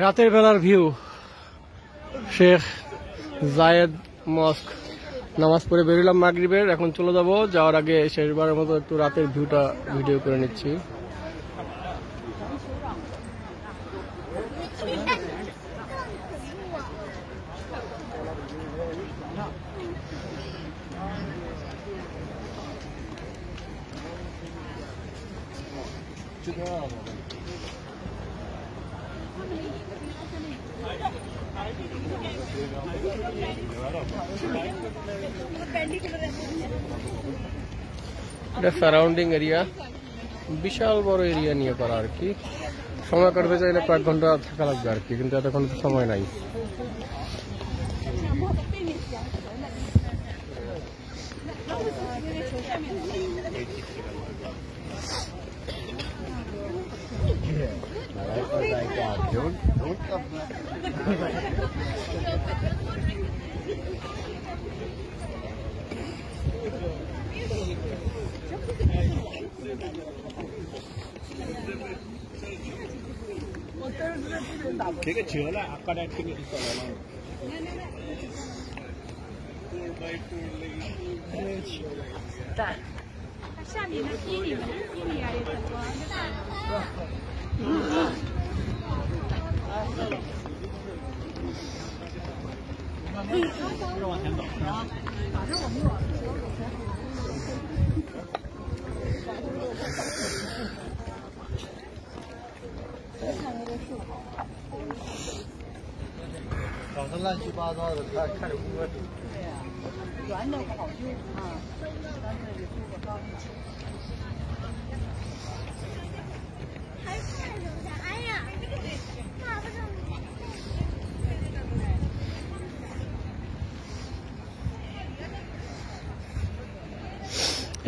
রাতের বেলার ভিউ, শেখ জায়েদ মস্ক। নামাজ পড়ে বেরোলাম মাগরিবের, এখন চলে যাব। যাওয়ার আগে শেষবারের মতো একটু রাতের ভিউটা ভিডিও করে নিচ্ছি। এটা সারাউন্ডিং এরিয়া, বিশাল বড় এরিয়া নিয়ে করা আর কি। সময় কাটতে চাইলে কয়েক ঘন্টা থাকা লাগবে আর কি, কিন্তু এতক্ষণ সময় নাই।这个折了，刚才听你说了。对，下面的地里啊有很多。往前走。反正我们往搞得乱七八糟的，看着不合理。对呀，圆的不好修啊，干脆就修个方的。还看什么呀？哎呀，那不是。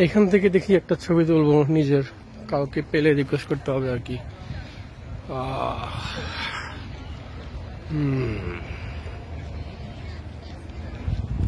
এখান থেকে দেখি একটা ছবি তুলবো নিজের, কাউকে পেলে রিকোয়েস্ট করতে হবে আর কি।